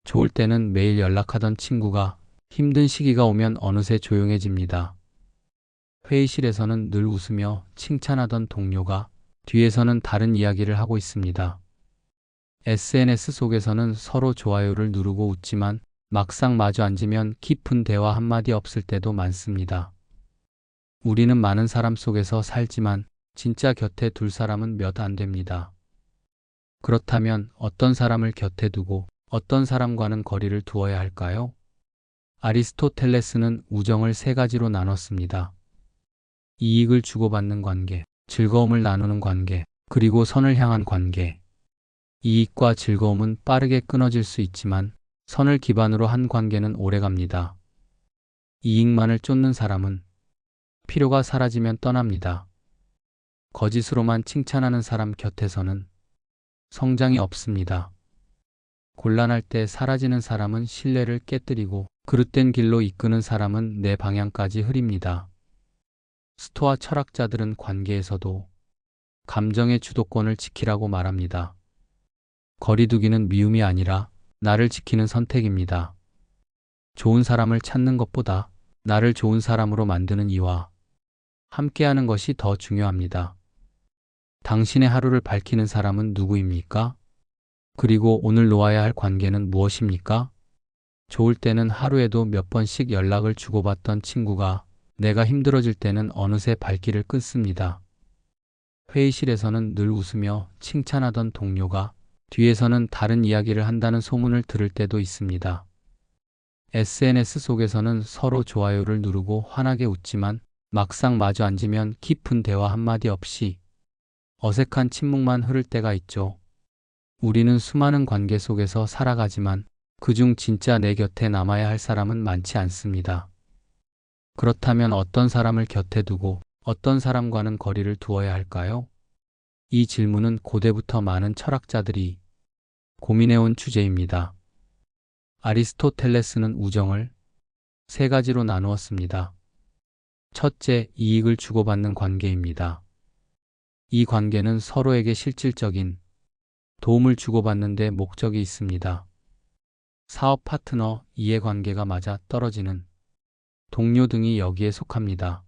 좋을 때는 매일 연락하던 친구가 힘든 시기가 오면 어느새 조용해집니다. 회의실에서는 늘 웃으며 칭찬하던 동료가 뒤에서는 다른 이야기를 하고 있습니다. SNS 속에서는 서로 좋아요를 누르고 웃지만 막상 마주 앉으면 깊은 대화 한마디 없을 때도 많습니다. 우리는 많은 사람 속에서 살지만 진짜 곁에 둘 사람은 몇 안 됩니다. 그렇다면 어떤 사람을 곁에 두고 어떤 사람과는 거리를 두어야 할까요? 아리스토텔레스는 우정을 세 가지로 나눴습니다. 이익을 주고받는 관계, 즐거움을 나누는 관계, 그리고 선을 향한 관계. 이익과 즐거움은 빠르게 끊어질 수 있지만 선을 기반으로 한 관계는 오래갑니다. 이익만을 쫓는 사람은 필요가 사라지면 떠납니다. 거짓으로만 칭찬하는 사람 곁에서는 성장이 없습니다. 곤란할 때 사라지는 사람은 신뢰를 깨뜨리고 그릇된 길로 이끄는 사람은 내 방향까지 흐립니다. 스토아 철학자들은 관계에서도 감정의 주도권을 지키라고 말합니다. 거리두기는 미움이 아니라 나를 지키는 선택입니다. 좋은 사람을 찾는 것보다 나를 좋은 사람으로 만드는 이와 함께하는 것이 더 중요합니다. 당신의 하루를 밝히는 사람은 누구입니까? 그리고 오늘 놓아야 할 관계는 무엇입니까? 좋을 때는 하루에도 몇 번씩 연락을 주고받던 친구가 내가 힘들어질 때는 어느새 발길을 끊습니다. 회의실에서는 늘 웃으며 칭찬하던 동료가 뒤에서는 다른 이야기를 한다는 소문을 들을 때도 있습니다. SNS 속에서는 서로 좋아요를 누르고 환하게 웃지만 막상 마주 앉으면 깊은 대화 한마디 없이 어색한 침묵만 흐를 때가 있죠. 우리는 수많은 관계 속에서 살아가지만 그중 진짜 내 곁에 남아야 할 사람은 많지 않습니다. 그렇다면 어떤 사람을 곁에 두고 어떤 사람과는 거리를 두어야 할까요? 이 질문은 고대부터 많은 철학자들이 고민해온 주제입니다. 아리스토텔레스는 우정을 세 가지로 나누었습니다. 첫째, 이익을 주고받는 관계입니다. 이 관계는 서로에게 실질적인 도움을 주고받는 데 목적이 있습니다. 사업 파트너, 이해관계가 맞아 떨어지는 동료 등이 여기에 속합니다.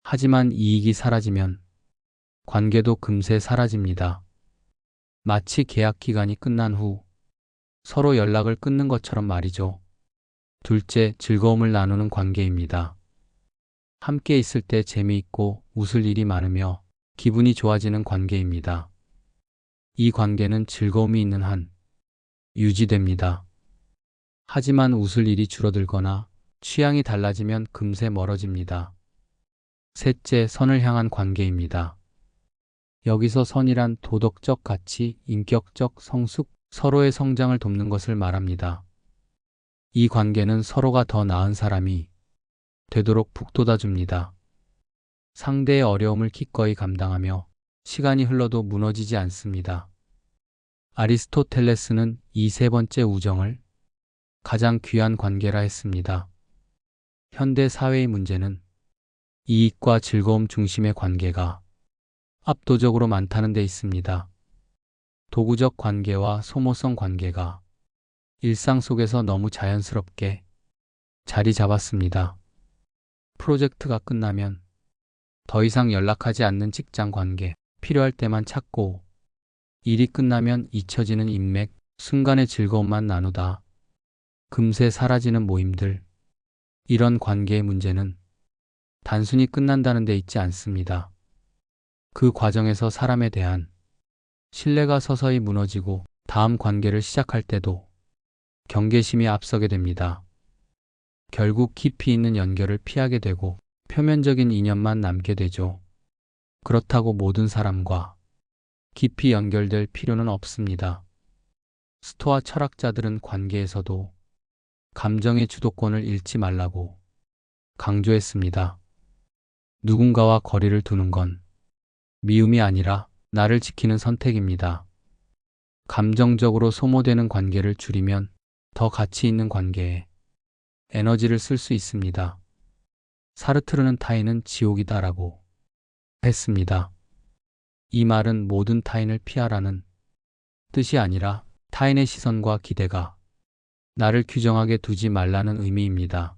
하지만 이익이 사라지면 관계도 금세 사라집니다. 마치 계약 기간이 끝난 후 서로 연락을 끊는 것처럼 말이죠. 둘째, 즐거움을 나누는 관계입니다. 함께 있을 때 재미있고 웃을 일이 많으며 기분이 좋아지는 관계입니다. 이 관계는 즐거움이 있는 한 유지됩니다. 하지만 웃을 일이 줄어들거나 취향이 달라지면 금세 멀어집니다. 셋째, 선을 향한 관계입니다. 여기서 선이란 도덕적 가치, 인격적 성숙, 서로의 성장을 돕는 것을 말합니다. 이 관계는 서로가 더 나은 사람이 되도록 북돋아줍니다. 상대의 어려움을 기꺼이 감당하며 시간이 흘러도 무너지지 않습니다. 아리스토텔레스는 이 세 번째 우정을 가장 귀한 관계라 했습니다. 현대 사회의 문제는 이익과 즐거움 중심의 관계가 압도적으로 많다는 데 있습니다. 도구적 관계와 소모성 관계가 일상 속에서 너무 자연스럽게 자리 잡았습니다. 프로젝트가 끝나면 더 이상 연락하지 않는 직장 관계, 필요할 때만 찾고 일이 끝나면 잊혀지는 인맥, 순간의 즐거움만 나누다 금세 사라지는 모임들. 이런 관계의 문제는 단순히 끝난다는 데 있지 않습니다. 그 과정에서 사람에 대한 신뢰가 서서히 무너지고 다음 관계를 시작할 때도 경계심이 앞서게 됩니다. 결국 깊이 있는 연결을 피하게 되고 표면적인 인연만 남게 되죠. 그렇다고 모든 사람과 깊이 연결될 필요는 없습니다. 스토아 철학자들은 관계에서도 감정의 주도권을 잃지 말라고 강조했습니다. 누군가와 거리를 두는 건 미움이 아니라 나를 지키는 선택입니다. 감정적으로 소모되는 관계를 줄이면 더 가치 있는 관계에 에너지를 쓸 수 있습니다. 사르트르는 타인은 지옥이다라고 했습니다. 이 말은 모든 타인을 피하라는 뜻이 아니라 타인의 시선과 기대가 나를 규정하게 두지 말라는 의미입니다.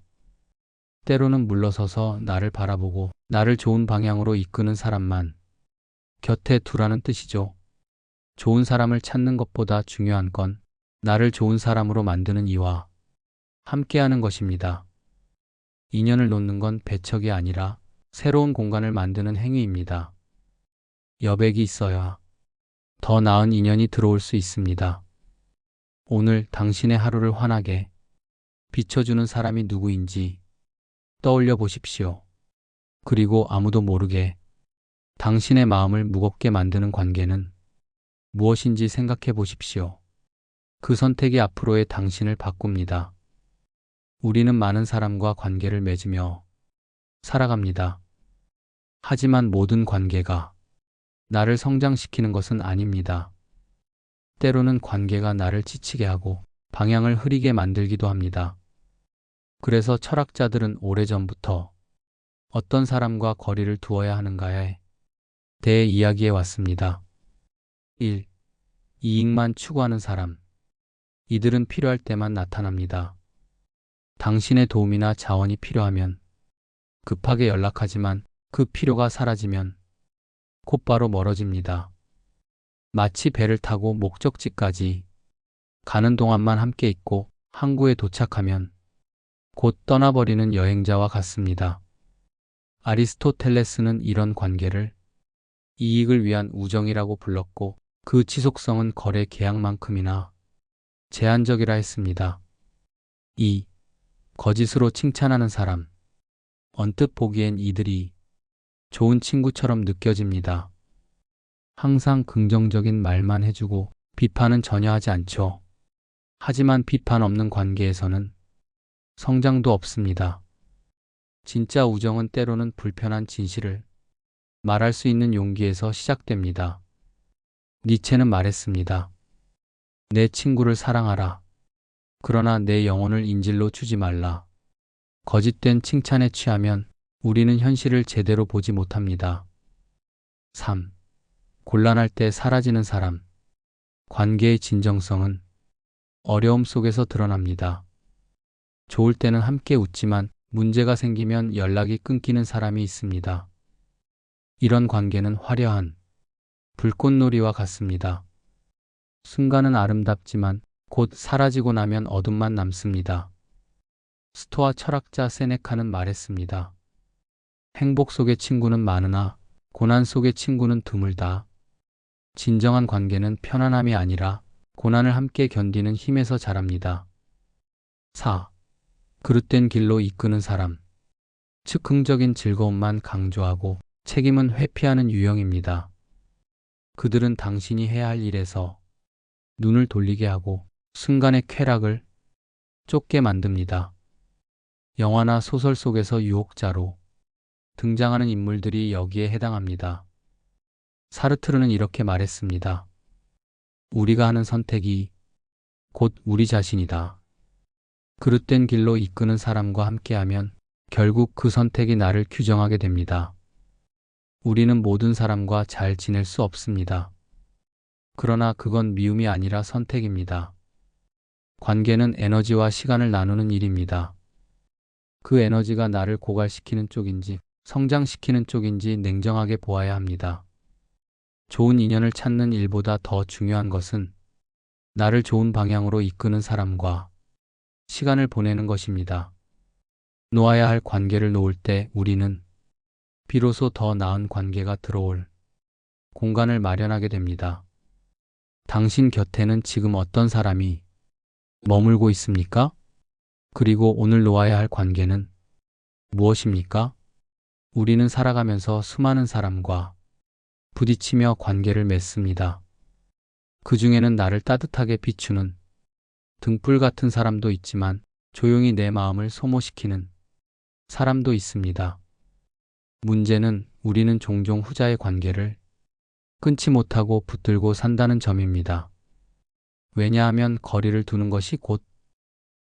때로는 물러서서 나를 바라보고 나를 좋은 방향으로 이끄는 사람만 곁에 두라는 뜻이죠. 좋은 사람을 찾는 것보다 중요한 건 나를 좋은 사람으로 만드는 이와 함께하는 것입니다. 인연을 놓는 건 배척이 아니라 새로운 공간을 만드는 행위입니다. 여백이 있어야 더 나은 인연이 들어올 수 있습니다. 오늘 당신의 하루를 환하게 비춰주는 사람이 누구인지 떠올려 보십시오. 그리고 아무도 모르게 당신의 마음을 무겁게 만드는 관계는 무엇인지 생각해 보십시오. 그 선택이 앞으로의 당신을 바꿉니다. 우리는 많은 사람과 관계를 맺으며 살아갑니다. 하지만 모든 관계가 나를 성장시키는 것은 아닙니다. 때로는 관계가 나를 지치게 하고 방향을 흐리게 만들기도 합니다. 그래서 철학자들은 오래전부터 어떤 사람과 거리를 두어야 하는가에 대해 이야기해 왔습니다. 1. 이익만 추구하는 사람. 이들은 필요할 때만 나타납니다. 당신의 도움이나 자원이 필요하면 급하게 연락하지만 그 필요가 사라지면 곧바로 멀어집니다. 마치 배를 타고 목적지까지 가는 동안만 함께 있고 항구에 도착하면 곧 떠나버리는 여행자와 같습니다. 아리스토텔레스는 이런 관계를 이익을 위한 우정이라고 불렀고 그 지속성은 거래 계약만큼이나 제한적이라 했습니다. 2. 거짓으로 칭찬하는 사람. 언뜻 보기엔 이들이 좋은 친구처럼 느껴집니다. 항상 긍정적인 말만 해주고 비판은 전혀 하지 않죠. 하지만 비판 없는 관계에서는 성장도 없습니다. 진짜 우정은 때로는 불편한 진실을 말할 수 있는 용기에서 시작됩니다. 니체는 말했습니다. 내 친구를 사랑하라. 그러나 내 영혼을 인질로 주지 말라. 거짓된 칭찬에 취하면 우리는 현실을 제대로 보지 못합니다. 3. 곤란할 때 사라지는 사람. 관계의 진정성은 어려움 속에서 드러납니다. 좋을 때는 함께 웃지만 문제가 생기면 연락이 끊기는 사람이 있습니다. 이런 관계는 화려한 불꽃놀이와 같습니다. 순간은 아름답지만 곧 사라지고 나면 어둠만 남습니다. 스토아 철학자 세네카는 말했습니다. 행복 속의 친구는 많으나 고난 속의 친구는 드물다. 진정한 관계는 편안함이 아니라 고난을 함께 견디는 힘에서 자랍니다. 4. 그릇된 길로 이끄는 사람. 즉흥적인 즐거움만 강조하고 책임은 회피하는 유형입니다. 그들은 당신이 해야 할 일에서 눈을 돌리게 하고 순간의 쾌락을 쫓게 만듭니다. 영화나 소설 속에서 유혹자로 등장하는 인물들이 여기에 해당합니다. 사르트르는 이렇게 말했습니다. 우리가 하는 선택이 곧 우리 자신이다. 그릇된 길로 이끄는 사람과 함께하면 결국 그 선택이 나를 규정하게 됩니다. 우리는 모든 사람과 잘 지낼 수 없습니다. 그러나 그건 미움이 아니라 선택입니다. 관계는 에너지와 시간을 나누는 일입니다. 그 에너지가 나를 고갈시키는 쪽인지 성장시키는 쪽인지 냉정하게 보아야 합니다. 좋은 인연을 찾는 일보다 더 중요한 것은 나를 좋은 방향으로 이끄는 사람과 시간을 보내는 것입니다. 놓아야 할 관계를 놓을 때 우리는 비로소 더 나은 관계가 들어올 공간을 마련하게 됩니다. 당신 곁에는 지금 어떤 사람이 머물고 있습니까? 그리고 오늘 놓아야 할 관계는 무엇입니까? 우리는 살아가면서 수많은 사람과 부딪히며 관계를 맺습니다. 그 중에는 나를 따뜻하게 비추는 등불 같은 사람도 있지만 조용히 내 마음을 소모시키는 사람도 있습니다. 문제는 우리는 종종 후자의 관계를 끊지 못하고 붙들고 산다는 점입니다. 왜냐하면 거리를 두는 것이 곧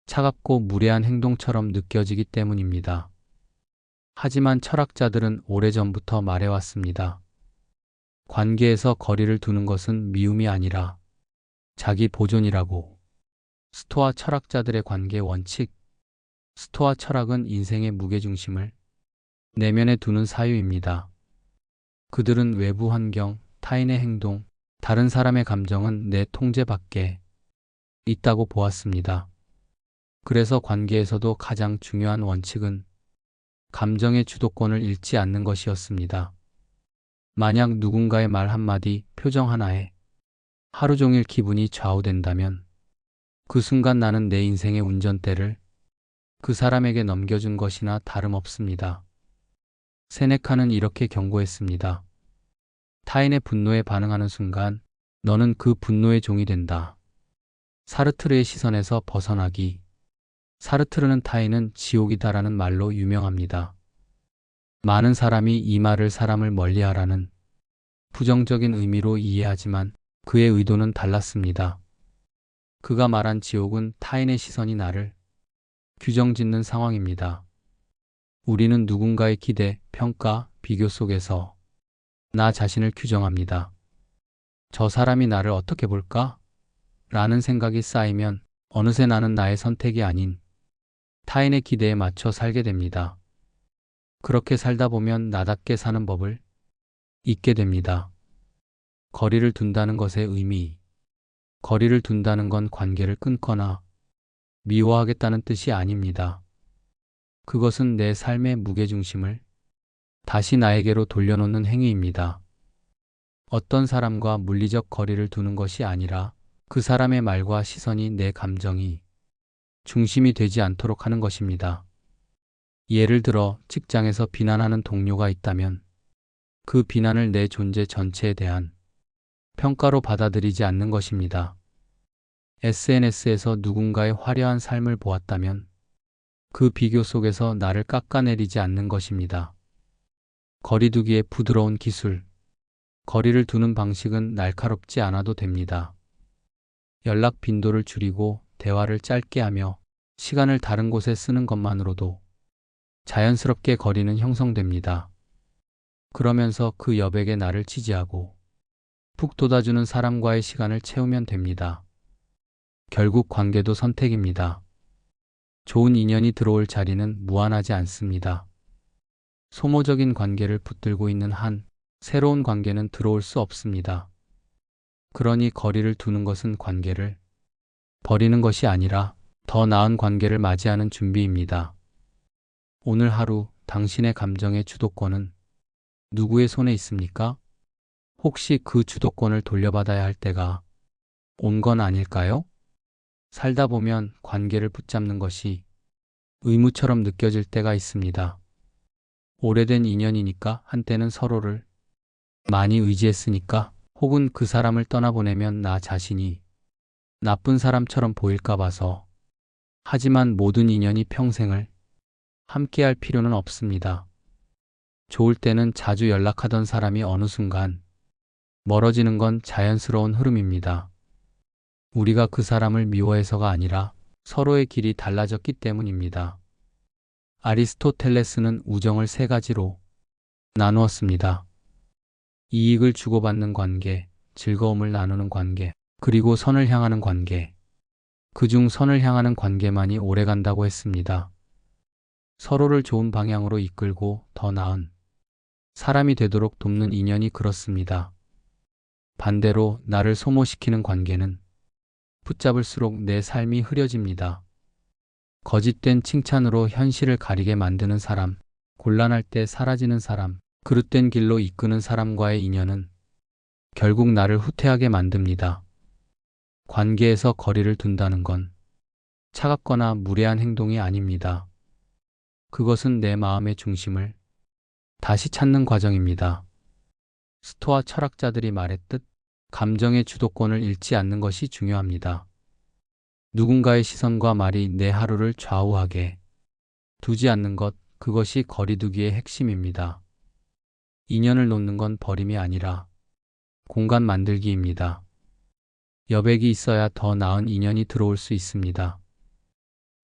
차갑고 무례한 행동처럼 느껴지기 때문입니다. 하지만 철학자들은 오래전부터 말해왔습니다. 관계에서 거리를 두는 것은 미움이 아니라 자기 보존이라고. 스토아 철학자들의 관계 원칙. 스토아 철학은 인생의 무게중심을 내면에 두는 사유입니다. 그들은 외부 환경, 타인의 행동, 다른 사람의 감정은 내 통제 밖에 있다고 보았습니다. 그래서 관계에서도 가장 중요한 원칙은 감정의 주도권을 잃지 않는 것이었습니다. 만약 누군가의 말 한마디, 표정 하나에 하루 종일 기분이 좌우된다면 그 순간 나는 내 인생의 운전대를 그 사람에게 넘겨준 것이나 다름없습니다. 세네카는 이렇게 경고했습니다. 타인의 분노에 반응하는 순간 너는 그 분노의 종이 된다. 사르트르의 시선에서 벗어나기. 사르트르는 타인은 지옥이다라는 말로 유명합니다. 많은 사람이 이 말을 사람을 멀리하라는 부정적인 의미로 이해하지만 그의 의도는 달랐습니다. 그가 말한 지옥은 타인의 시선이 나를 규정짓는 상황입니다. 우리는 누군가의 기대, 평가, 비교 속에서 나 자신을 규정합니다. 저 사람이 나를 어떻게 볼까? 라는 생각이 쌓이면 어느새 나는 나의 선택이 아닌 타인의 기대에 맞춰 살게 됩니다. 그렇게 살다 보면 나답게 사는 법을 잊게 됩니다. 거리를 둔다는 것의 의미. 거리를 둔다는 건 관계를 끊거나 미워하겠다는 뜻이 아닙니다. 그것은 내 삶의 무게중심을 다시 나에게로 돌려놓는 행위입니다. 어떤 사람과 물리적 거리를 두는 것이 아니라 그 사람의 말과 시선이 내 감정이 중심이 되지 않도록 하는 것입니다. 예를 들어 직장에서 비난하는 동료가 있다면 그 비난을 내 존재 전체에 대한 평가로 받아들이지 않는 것입니다. SNS에서 누군가의 화려한 삶을 보았다면 그 비교 속에서 나를 깎아내리지 않는 것입니다. 거리두기의 부드러운 기술. 거리를 두는 방식은 날카롭지 않아도 됩니다. 연락 빈도를 줄이고 대화를 짧게 하며 시간을 다른 곳에 쓰는 것만으로도 자연스럽게 거리는 형성됩니다. 그러면서 그 여백에 나를 지지하고 푹 돋아주는 사람과의 시간을 채우면 됩니다. 결국 관계도 선택입니다. 좋은 인연이 들어올 자리는 무한하지 않습니다. 소모적인 관계를 붙들고 있는 한 새로운 관계는 들어올 수 없습니다. 그러니 거리를 두는 것은 관계를 버리는 것이 아니라 더 나은 관계를 맞이하는 준비입니다. 오늘 하루 당신의 감정의 주도권은 누구의 손에 있습니까? 혹시 그 주도권을 돌려받아야 할 때가 온 건 아닐까요? 살다 보면 관계를 붙잡는 것이 의무처럼 느껴질 때가 있습니다. 오래된 인연이니까, 한때는 서로를 많이 의지했으니까, 혹은 그 사람을 떠나보내면 나 자신이 나쁜 사람처럼 보일까 봐서. 하지만 모든 인연이 평생을 함께할 필요는 없습니다. 좋을 때는 자주 연락하던 사람이 어느 순간 멀어지는 건 자연스러운 흐름입니다. 우리가 그 사람을 미워해서가 아니라 서로의 길이 달라졌기 때문입니다. 아리스토텔레스는 우정을 세 가지로 나누었습니다. 이익을 주고받는 관계, 즐거움을 나누는 관계, 그리고 선을 향하는 관계. 그중 선을 향하는 관계만이 오래간다고 했습니다. 서로를 좋은 방향으로 이끌고 더 나은 사람이 되도록 돕는 인연이 그렇습니다. 반대로 나를 소모시키는 관계는 붙잡을수록 내 삶이 흐려집니다. 거짓된 칭찬으로 현실을 가리게 만드는 사람, 곤란할 때 사라지는 사람, 그릇된 길로 이끄는 사람과의 인연은 결국 나를 후퇴하게 만듭니다. 관계에서 거리를 둔다는 건 차갑거나 무례한 행동이 아닙니다. 그것은 내 마음의 중심을 다시 찾는 과정입니다. 스토아 철학자들이 말했듯 감정의 주도권을 잃지 않는 것이 중요합니다. 누군가의 시선과 말이 내 하루를 좌우하게 두지 않는 것, 그것이 거리두기의 핵심입니다. 인연을 놓는 건 버림이 아니라 공간 만들기입니다. 여백이 있어야 더 나은 인연이 들어올 수 있습니다.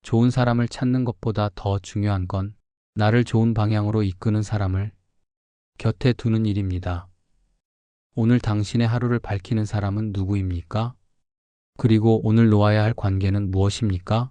좋은 사람을 찾는 것보다 더 중요한 건 나를 좋은 방향으로 이끄는 사람을 곁에 두는 일입니다. 오늘 당신의 하루를 밝히는 사람은 누구입니까? 그리고 오늘 놓아야 할 관계는 무엇입니까?